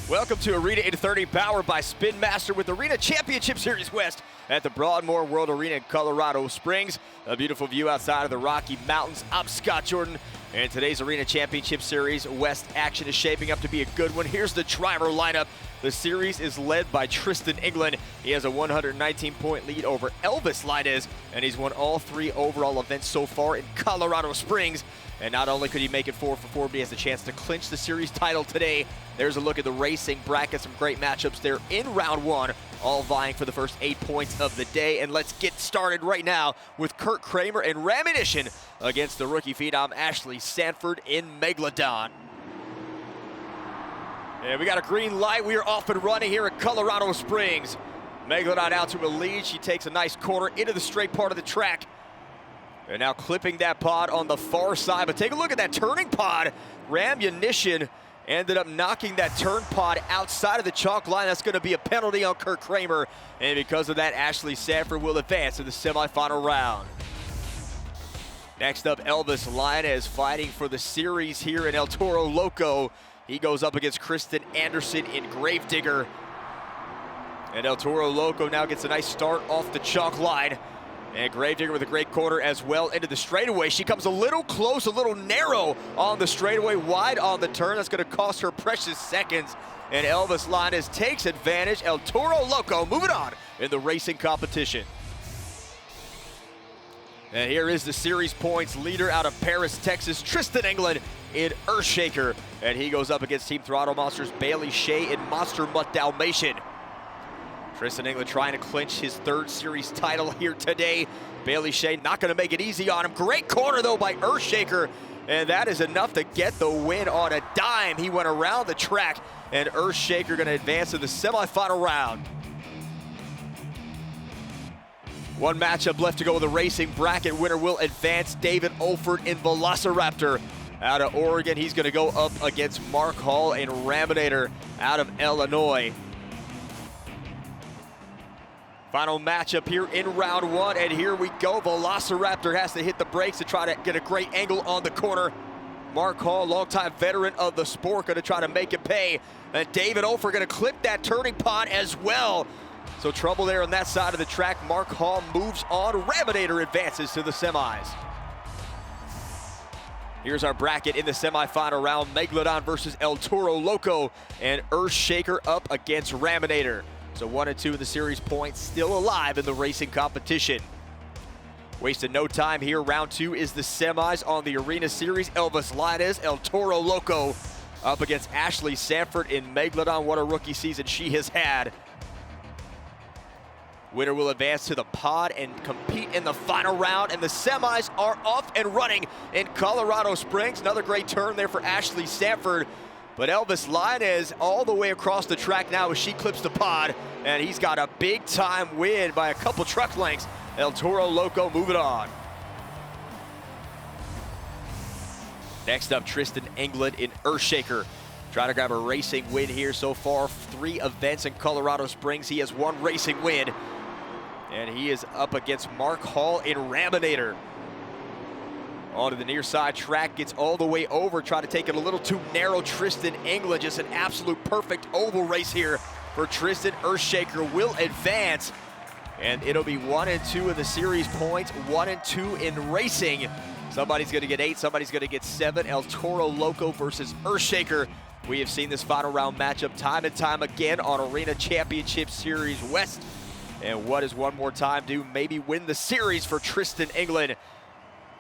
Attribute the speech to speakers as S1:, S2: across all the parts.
S1: Welcome to Arena 830, powered by Spin Master with Arena Championship Series West at the Broadmoor World Arena in Colorado Springs. A beautiful view outside of the Rocky Mountains. I'm Scott Jordan, and today's Arena Championship Series West action is shaping up to be a good one. Here's the driver lineup. The series is led by Tristan England. He has a 119-point lead over Elvis Linez, and he's won all 3 overall events so far in Colorado Springs. And not only could he make it 4 for 4, but he has a chance to clinch the series title today. There's a look at the racing bracket, some great matchups there in round 1, all vying for the first 8 points of the day. And let's get started right now with Kurt Kramer and Raminator against the rookie phenom Ashley Sanford in Megalodon. And we got a green light. We are off and running here at Colorado Springs. Megalodon out to a lead. She takes a nice corner into the straight part of the track. And now clipping that pod on the far side. But take a look at that turning pod. Raminator ended up knocking that turn pod outside of the chalk line. That's going to be a penalty on Kurt Kramer. And because of that, Ashley Sanford will advance to the semifinal round. Next up, Elvis Linez fighting for the series here in El Toro Loco. He goes up against Kristen Anderson in Gravedigger. And El Toro Loco now gets a nice start off the chalk line. And Gravedigger with a great corner as well into the straightaway. She comes a little close, a little narrow on the straightaway, wide on the turn. That's going to cost her precious seconds. And Elvis Linez takes advantage. El Toro Loco moving on in the racing competition. And here is the series points leader out of Paris, Texas, Tristan England in Earthshaker. And he goes up against Team Throttle Monsters, Bailey Shea in Monster Mutt Dalmatian. Tristan England trying to clinch his 3rd series title here today. Bailey Shea not going to make it easy on him. Great corner, though, by Earthshaker. And that is enough to get the win on a dime. He went around the track, and Earthshaker going to advance to the semifinal round. One matchup left to go with the racing bracket. Winner will advance. David Olford in Velociraptor out of Oregon. He's going to go up against Mark Hall and Raminator out of Illinois. Final matchup here in round 1, and here we go. Velociraptor has to hit the brakes to try to get a great angle on the corner. Mark Hall, longtime veteran of the sport, going to try to make it pay. And David Olford going to clip that turning pod as well. So trouble there on that side of the track. Mark Hall moves on. Raminator advances to the semis. Here's our bracket in the semifinal round. Megalodon versus El Toro Loco, and Earthshaker up against Raminator. So 1 and 2 in the series points, still alive in the racing competition. Wasting no time here. Round 2 is the semis on the Arena Series. Elvis Linez, El Toro Loco up against Ashley Sanford in Megalodon. What a rookie season she has had. Winner will advance to the pod and compete in the final round, and the semis are off and running in Colorado Springs. Another great turn there for Ashley Sanford. But Elvis Linez all the way across the track now as she clips the pod, and he's got a big-time win by a couple truck lengths. El Toro Loco moving on. Next up, Tristan England in Earthshaker. Trying to grab a racing win here so far. 3 events in Colorado Springs. He has 1 racing win, and he is up against Mark Hall in Raminator. Onto the near side track, gets all the way over, trying to take it a little too narrow. Tristan England, just an absolute perfect oval race here for Tristan. Earthshaker will advance, and it'll be 1 and 2 in the series points, 1 and 2 in racing. Somebody's going to get 8, somebody's going to get 7. El Toro Loco versus Earthshaker. We have seen this final round matchup time and time again on Arena Championship Series West. And what does one more time do? Maybe win the series for Tristan England.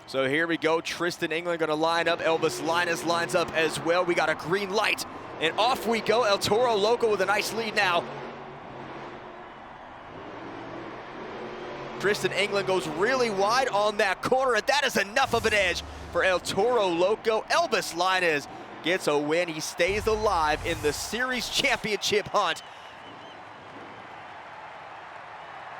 S1: So here we go. Tristan England going to line up. Elvis Linez lines up as well. We got a green light, and off we go. El Toro Loco with a nice lead now. Tristan England goes really wide on that corner, and that is enough of an edge for El Toro Loco. Elvis Linez gets a win. He stays alive in the series championship hunt.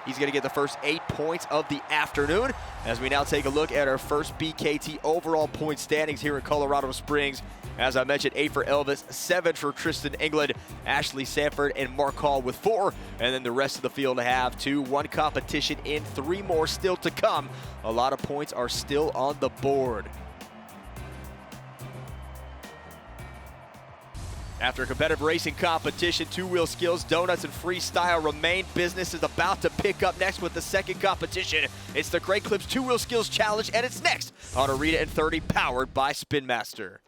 S1: He's going to get the first 8 points of the afternoon as we now take a look at our first BKT overall point standings here in Colorado Springs. As I mentioned, 8 for Elvis, 7 for Tristan England, Ashley Sanford, and Mark Hall with 4. And then the rest of the field have 2. 1 competition in, 3 more still to come. A lot of points are still on the board. After a competitive racing competition, two-wheel skills, donuts, and freestyle remain. Business is about to pick up next with the second competition. It's the Great Clips two-wheel skills challenge, and it's next on Arena in 30, powered by Spin Master.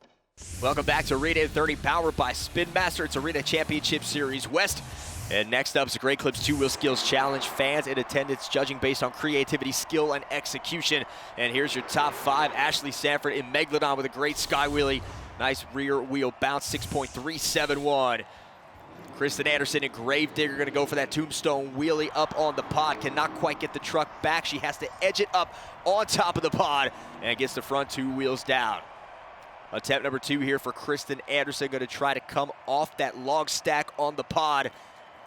S1: Welcome back to Arena in 30, powered by Spin Master. It's Arena Championship Series West. And next up is the Great Clips two-wheel skills challenge. Fans in attendance judging based on creativity, skill, and execution. And here's your top 5. Ashley Sanford in Megalodon with a great sky wheelie. Nice rear wheel bounce, 6.371. Tristan Anderson in Gravedigger gonna go for that tombstone wheelie up on the pod. Cannot quite get the truck back. She has to edge it up on top of the pod and gets the front 2 wheels down. Attempt number 2 here for Tristan Anderson. Gonna try to come off that log stack on the pod.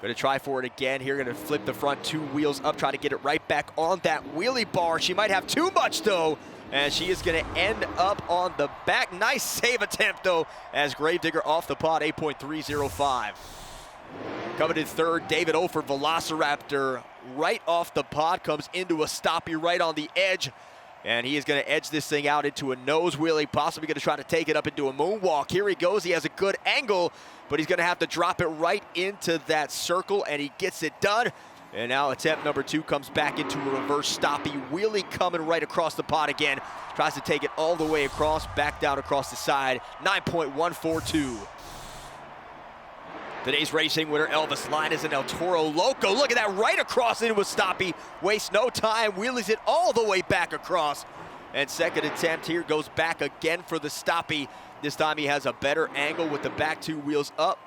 S1: Gonna try for it again here. Gonna flip the front 2 wheels up, try to get it right back on that wheelie bar. She might have too much though, and she is gonna end up on the back. Nice save attempt though, as Gravedigger off the pod, 8.305. Coming in third, David Olford, Velociraptor, right off the pod, comes into a stoppie right on the edge. And he is going to edge this thing out into a nose wheelie, possibly going to try to take it up into a moonwalk. Here he goes. He has a good angle, but he's going to have to drop it right into that circle, and he gets it done. And now attempt number 2 comes back into a reverse stoppie wheelie, coming right across the pod again. Tries to take it all the way across, back down across the side, 9.142. Today's racing winner, Elvis Linus and El Toro Loco. Look at that, right across into a stoppie. Wastes no time, wheelies it all the way back across. And second attempt here goes back again for the stoppie. This time he has a better angle with the back 2 wheels up.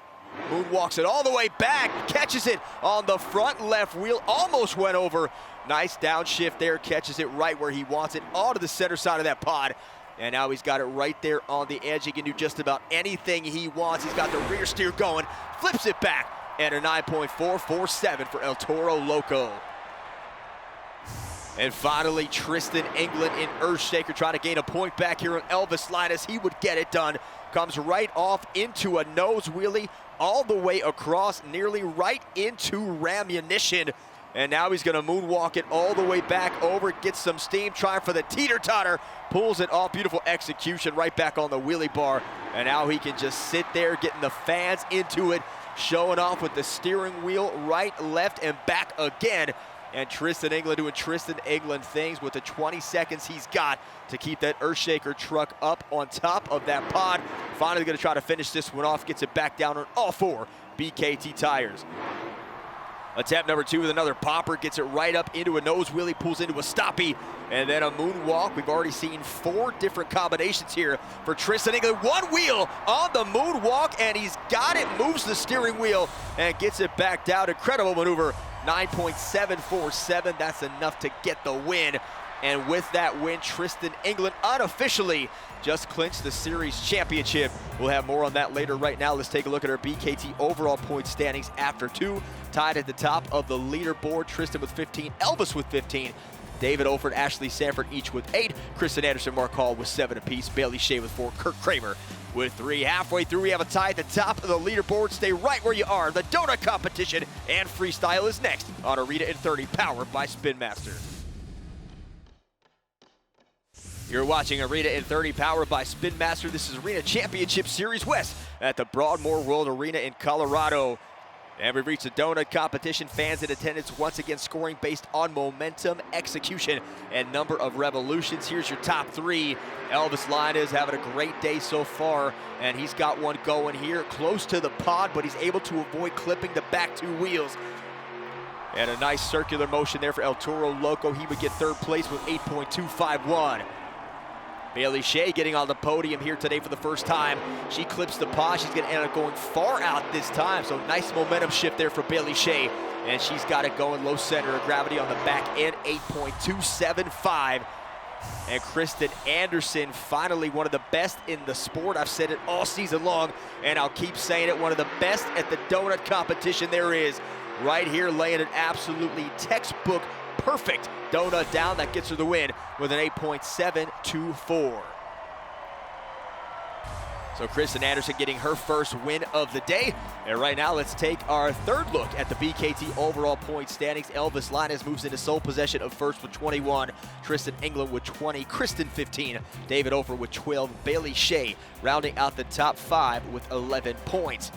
S1: Moonwalks it all the way back, catches it on the front left wheel, almost went over. Nice downshift there, catches it right where he wants it, onto the center side of that pod. And now he's got it right there on the edge. He can do just about anything he wants. He's got the rear steer going, flips it back, and a 9.447 for El Toro Loco. And finally, Tristan England in Earthshaker trying to gain a point back here on Elvis Linus. He would get it done. Comes right off into a nose wheelie, all the way across, nearly right into Raminator. And now he's gonna moonwalk it all the way back over, gets some steam, trying for the teeter-totter, pulls it off, beautiful execution, right back on the wheelie bar. And now he can just sit there, getting the fans into it, showing off with the steering wheel, right, left, and back again. And Tristan England doing Tristan England things with the 20 seconds he's got to keep that Earthshaker truck up on top of that pod. Finally gonna try to finish this one off, gets it back down on all 4 BKT tires. Attempt number 2 with another popper, gets it right up into a nose wheelie, pulls into a stoppie, and then a moonwalk. We've already seen 4 different combinations here for Tristan England. 1 wheel on the moonwalk, and he's got it, moves the steering wheel, and gets it back down. Incredible maneuver, 9.747. That's enough to get the win. And with that win, Tristan England unofficially just clinched the series championship. We'll have more on that later. Right now, let's take a look at our BKT overall point standings after 2. Tied at the top of the leaderboard, Tristan with 15, Elvis with 15, David Olford, Ashley Sanford each with 8, Tristan Anderson, Mark Hall with 7 apiece, Bailey Shea with 4, Kurt Kramer with 3. Halfway through, we have a tie at the top of the leaderboard. Stay right where you are. The donut competition and freestyle is next on Arena in 30, powered by Spin Master. You're watching Arena in 30, powered by Spin Master. This is Arena Championship Series West at the Broadmoor World Arena in Colorado. And we've reached the donut competition. Fans in attendance once again scoring based on momentum, execution, and number of revolutions. Here's your top 3. Elvis Linus having a great day so far, and he's got one going here close to the pod, but he's able to avoid clipping the back 2 wheels. And a nice circular motion there for El Toro Loco. He would get 3rd place with 8.251. Bailey Shea getting on the podium here today for the first time. She clips the pod. She's going to end up going far out this time. So nice momentum shift there for Bailey Shea. And she's got it going low center of gravity on the back end, 8.275. And Tristan Anderson, finally one of the best in the sport. I've said it all season long, and I'll keep saying it. One of the best at the donut competition there is. Right here, laying an absolutely textbook perfect donut down. That gets her the win with an 8.724. So Tristan Anderson getting her first win of the day. And right now, let's take our third look at the BKT overall point standings. Elvis Linus moves into sole possession of first with 21. Tristan England with 20. Kristen 15. David Ofer with 12. Bailey Shea rounding out the top 5 with 11 points.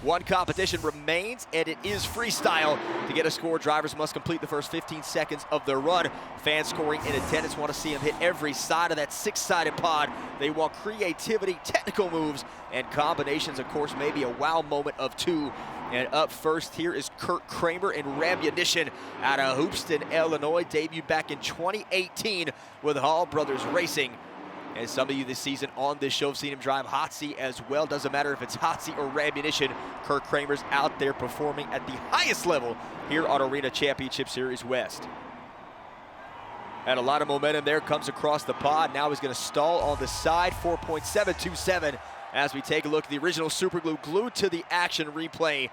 S1: One competition remains, and it is freestyle. To get a score, drivers must complete the first 15 seconds of their run. Fans scoring in attendance want to see them hit every side of that 6-sided pod. They want creativity, technical moves, and combinations. Of course, maybe a wow moment of 2. And up first here is Kurt Kramer in Raminator out of Hoopeston, Illinois. Debuted back in 2018 with Hall Brothers Racing. And some of you this season on this show have seen him drive hot seat as well. Doesn't matter if it's hot seat or Raminator, Kurt Kramer's out there performing at the highest level here on Arena Championship Series West. And a lot of momentum there comes across the pod. Now he's going to stall on the side, 4.727 as we take a look at the original Superglue glued to the action replay.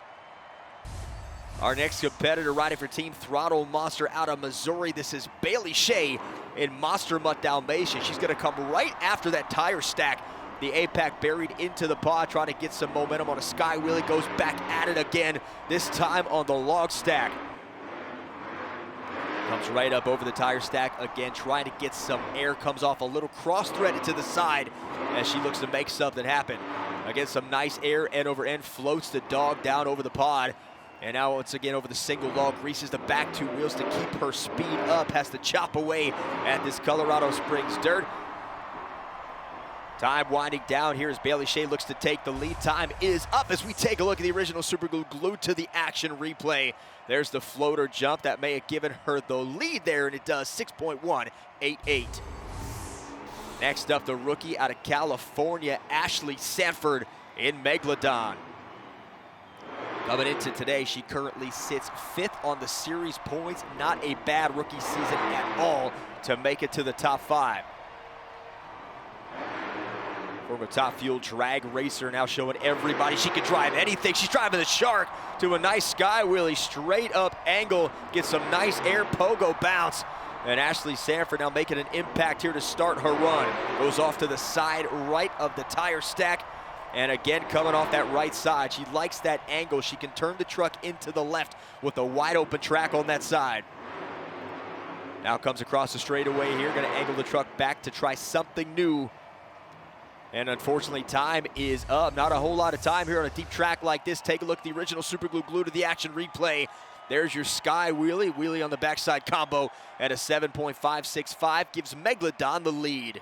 S1: Our next competitor riding for Team Throttle Monster out of Missouri. This is Bailey Shea in Monster Mutt Dalmatian. She's going to come right after that tire stack. The APAC buried into the pod, trying to get some momentum on a sky wheelie. Goes back at it again, this time on the log stack. Comes right up over the tire stack again, trying to get some air. Comes off a little cross-threaded to the side as she looks to make something happen. Again, some nice air, end over end, floats the dog down over the pod. And now once again over the single log, greases the back 2 wheels to keep her speed up. Has to chop away at this Colorado Springs dirt. Time winding down here as Bailey Shea looks to take the lead. Time is up as we take a look at the original Superglue glued to the action replay. There's the floater jump that may have given her the lead there, and it does, 6.188. Next up, the rookie out of California, Ashley Sanford in Megalodon. Coming into today, she currently sits 5th on the series points. Not a bad rookie season at all to make it to the top 5. Former top fuel drag racer, now showing everybody she can drive anything. She's driving the Shark to a nice sky wheelie, straight up angle, gets some nice air pogo bounce. And Ashley Sanford now making an impact here to start her run. Goes off to the side right of the tire stack. And again, coming off that right side, she likes that angle. She can turn the truck into the left with a wide open track on that side. Now comes across the straightaway here, gonna angle the truck back to try something new. And unfortunately, time is up. Not a whole lot of time here on a deep track like this. Take a look at the original Superglue glued to the action replay. There's your sky wheelie, wheelie on the backside combo at a 7.565, gives Megalodon the lead.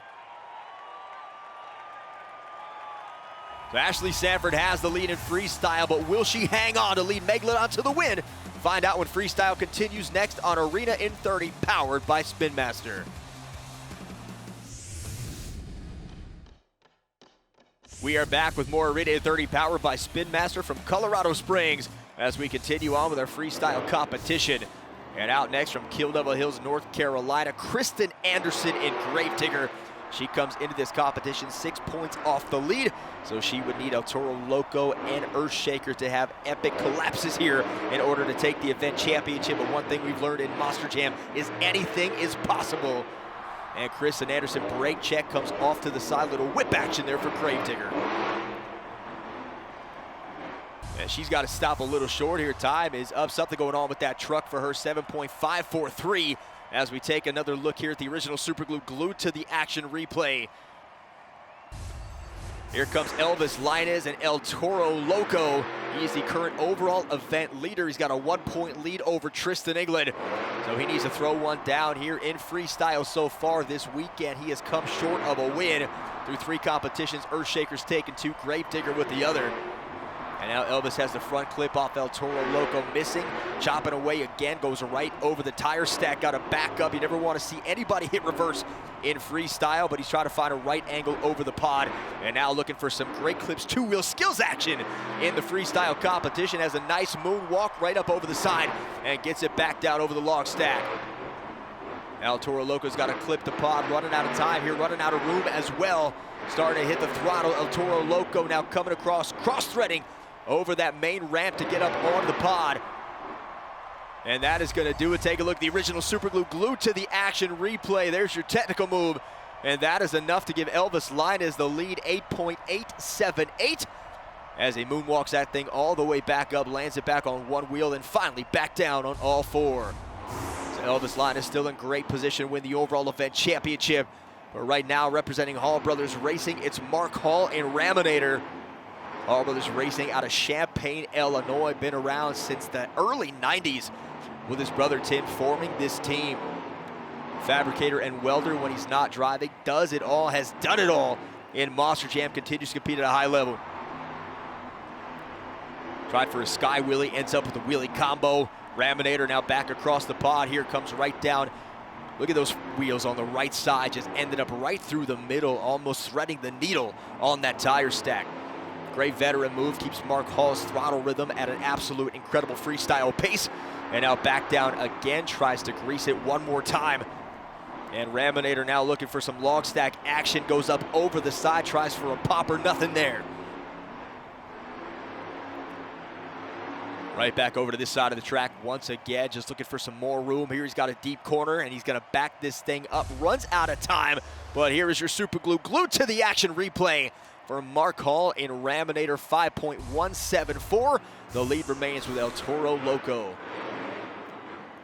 S1: So Ashley Sanford has the lead in freestyle, but will she hang on to lead Megalodon to the win? Find out when freestyle continues next on Arena in 30, powered by Spin Master. We are back with more Arena in 30, powered by Spin Master from Colorado Springs, as we continue on with our freestyle competition. And out next from Kill Devil Hills, North Carolina, Tristan Anderson in Gravedigger. She comes into this competition 6 points off the lead, so she would need El Toro Loco and Earthshaker to have epic collapses here in order to take the event championship. But one thing we've learned in Monster Jam is anything is possible. And Tristan Anderson, brake check, comes off to the side. Little whip action there for Gravedigger. And she's got to stop a little short here. Time is up. Something going on with that truck for her, 7.543. As we take another look here at the original Superglue glued to the action replay. Here comes Elvis Linus and El Toro Loco. He is the current overall event leader. He's got a 1-point lead over Tristan England. So he needs to throw one down here in freestyle so far this weekend. He has come short of a win through 3 competitions. Earthshaker's taken 2, Gravedigger with the other. And now Elvis has the front clip off El Toro Loco, missing, chopping away again, goes right over the tire stack, got to back up. You never want to see anybody hit reverse in freestyle, but he's trying to find a right angle over the pod. And now looking for some great clips, 2-wheel skills action in the freestyle competition. Has a nice moonwalk right up over the side and gets it back down over the log stack. El Toro Loco's got to clip the pod, running out of time here, running out of room as well. Starting to hit the throttle. El Toro Loco now coming across, cross-threading over that main ramp to get up onto the pod. And that is going to do it. Take a look at the original Superglue glued to the action replay. There's your technical move. And that is enough to give Elvis Linus the lead, 8.878. As he moonwalks that thing all the way back up, lands it back on one wheel, and finally back down on all four. So Elvis Linus still in great position to win the overall event championship. But right now, representing Hall Brothers Racing, it's Mark Hall and Raminator. Hall Brothers Racing out of Champaign, Illinois, been around since the early 90s with his brother Tim forming this team. Fabricator and welder when he's not driving, does it all, has done it all in Monster Jam, continues to compete at a high level. Tried for a sky wheelie, ends up with a wheelie combo. Raminator now back across the pod. Here comes right down. Look at those wheels on the right side, just ended up right through the middle, almost threading the needle on that tire stack. Great veteran move, keeps Mark Hall's throttle rhythm at an absolute incredible freestyle pace. And now back down again, tries to grease it one more time. And Raminator now looking for some log stack action, goes up over the side, tries for a popper, nothing there. Right back over to this side of the track once again, just looking for some more room. Here he's got a deep corner, and he's gonna back this thing up. Runs out of time, but here is your Superglue glued to the action replay for Mark Hall in Raminator, 5.174. The lead remains with El Toro Loco.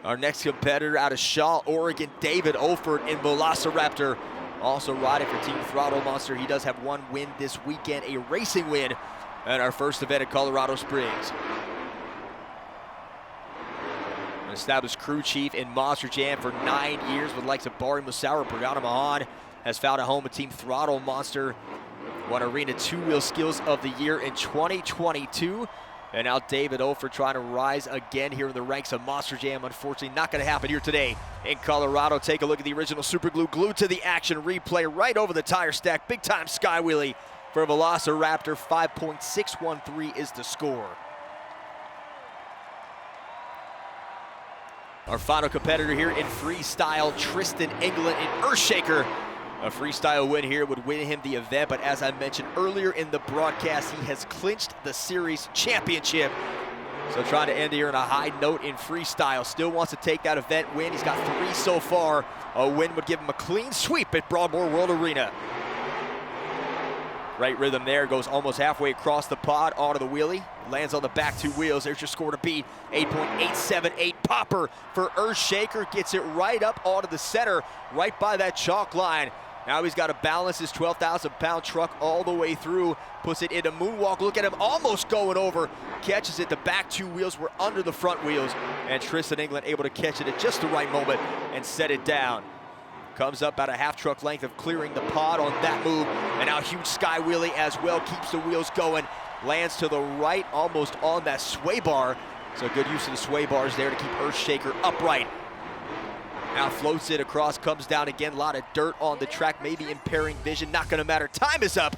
S1: Our next competitor out of Shaw, Oregon, David Olford in Velociraptor. Also riding for Team Throttle Monster. He does have one win this weekend, a racing win at our first event at Colorado Springs. An established crew chief in Monster Jam for 9 years with the likes of Barry Musauer, Brianna Mahan, has found a home at Team Throttle Monster. Won Arena Two-Wheel Skills of the Year in 2022. And now David Olford trying to rise again here in the ranks of Monster Jam. Unfortunately, not going to happen here today in Colorado. Take a look at the original Superglue glued to the action replay right over the tire stack. Big time sky wheelie for Velociraptor. 5.613 is the score. Our final competitor here in Freestyle, Tristan England in Earthshaker. A freestyle win here would win him the event, but as I mentioned earlier in the broadcast, he has clinched the series championship. So trying to end here on a high note in freestyle. Still wants to take that event win. He's got 3 so far. A win would give him a clean sweep at Broadmoor World Arena. Great rhythm there, goes almost halfway across the pod, onto the wheelie, lands on the back 2 wheels. There's your score to beat, 8.878 popper for Earthshaker. Gets it right up onto the center, right by that chalk line. Now he's got to balance his 12,000-pound truck all the way through, puts it into moonwalk. Look at him almost going over, catches it. The back 2 wheels were under the front wheels, and Tristan England able to catch it at just the right moment and set it down. Comes up about a half truck length of clearing the pod on that move, and now huge sky wheelie as well, keeps the wheels going, lands to the right, almost on that sway bar. So good use of the sway bars there to keep Earthshaker upright. Now floats it across, comes down again, a lot of dirt on the track, maybe impairing vision, not gonna matter, time is up.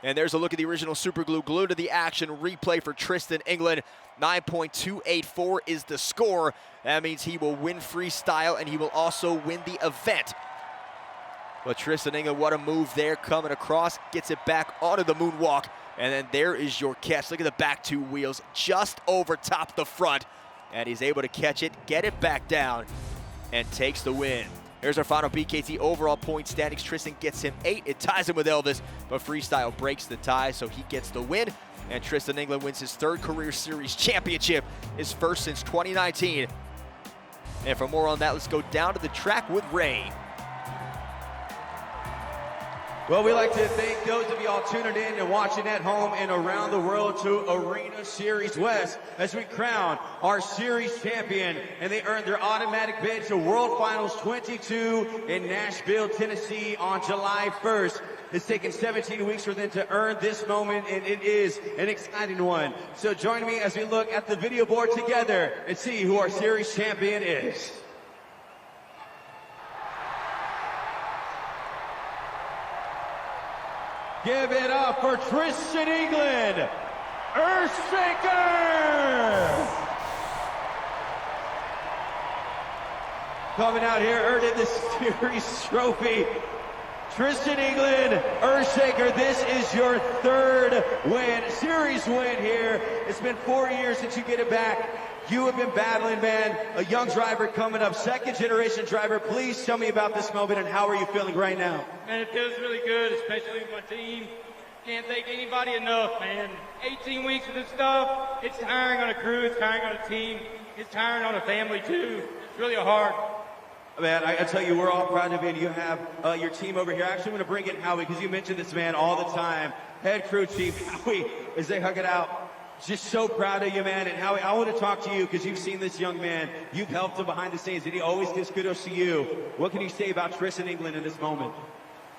S1: And there's a look at the original Superglue glued to the action replay for Tristan England. 9.284 is the score. That means he will win freestyle and he will also win the event. But Tristan England, what a move there, coming across, gets it back onto the moonwalk, and then there is your catch. Look at the back 2 wheels, just over top the front, and he's able to catch it, get it back down, and takes the win. Here's our final BKT overall point standings. Tristan gets him 8, it ties him with Elvis, but Freestyle breaks the tie, so he gets the win, and Tristan England wins his 3rd career series championship, his first since 2019. And for more on that, let's go down to the track with Ray.
S2: Well, we'd like to thank those of y'all tuning in and watching at home and around the world to Arena Series West as we crown our series champion, and they earned their automatic bid to World Finals 22 in Nashville, Tennessee on July 1st. It's taken 17 weeks for them to earn this moment, and it is an exciting one. So join me as we look at the video board together and see who our series champion is. Give it up for Tristan England, Earthshaker! Coming out here, earning the series trophy. Tristan England, Earthshaker, this is your 3rd win, series win here. It's been 4 years since you get it back. you have been battling, man. A young driver coming up, second generation driver. Please tell me about this moment and how are you feeling right now?
S3: Man, it feels really good, especially with my team. Can't thank anybody enough, man. 18 weeks of this stuff, it's tiring on a crew, it's tiring on a team, it's tiring on a family too. It's really hard.
S2: Man, I tell you, we're all proud of you, and you have your team over here. I actually want to bring in Howie, because you mention this man all the time. Head crew chief, Howie, as they hug it out. Just so proud of you, man. And Howie, I want to talk to you, because you've seen this young man. You've helped him behind the scenes, and he always gives kudos to you. What can you say about Tristan England in this moment?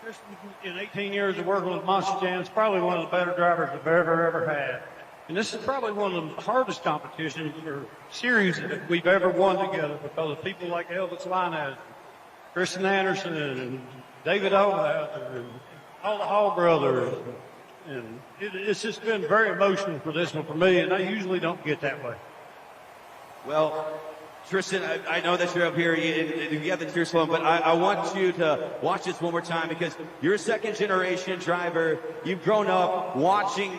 S4: Tristan, in 18 years of working with Monster Jam, is probably one of the better drivers I've ever had. And this is probably one of the hardest competitions or series that we've ever won together, because of people like Elvis Linus, Tristan Anderson, and David Oldhauser, and all the Hall brothers. And it's just been very emotional for this one for me, and I usually don't get that way.
S2: Well, Tristan, I know that you're up here, you have the tears flowing, but I want you to watch this one more time, because you're a second generation driver. You've grown up watching,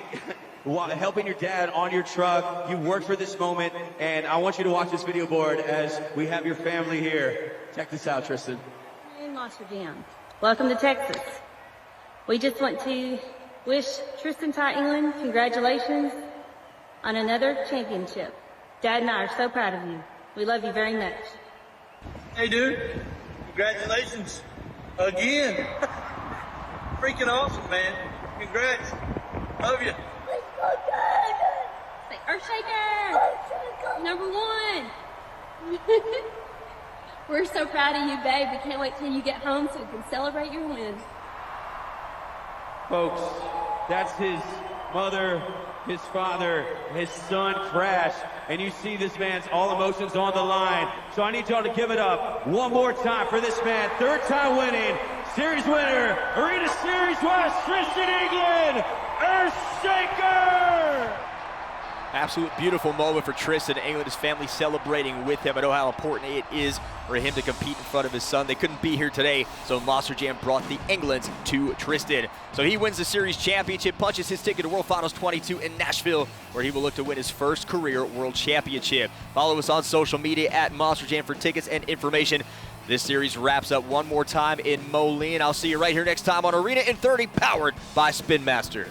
S2: helping your dad on your truck. You worked for this moment, and I want you to watch this video board as we have your family here. Check this out, Tristan.
S5: Hey, Monster Jam. Welcome to Texas. We just want to wish Tristan England congratulations on another championship. Dad and I are so proud of you. We love you very much.
S6: Hey, dude. Congratulations again. Freaking awesome, man. Congrats. Love you.
S5: Say, Earthshaker! Number one! We're so proud of you, babe. We can't wait till you get home so we can celebrate your win.
S2: Folks, that's his mother, his father, his son Crash, and you see this man's all emotions on the line. So I need y'all to give it up one more time for this man, third time winning, series winner, Arena Series West, Tristan England, Earthshaker!
S1: Absolute beautiful moment for Tristan England, his family celebrating with him. I know how important it is for him to compete in front of his son. They couldn't be here today, so Monster Jam brought the Englands to Tristan. So he wins the series championship, punches his ticket to World Finals 22 in Nashville, where he will look to win his first career World Championship. Follow us on social media at Monster Jam for tickets and information. This series wraps up one more time in Moline. I'll see you right here next time on Arena in 30, powered by Spin Master.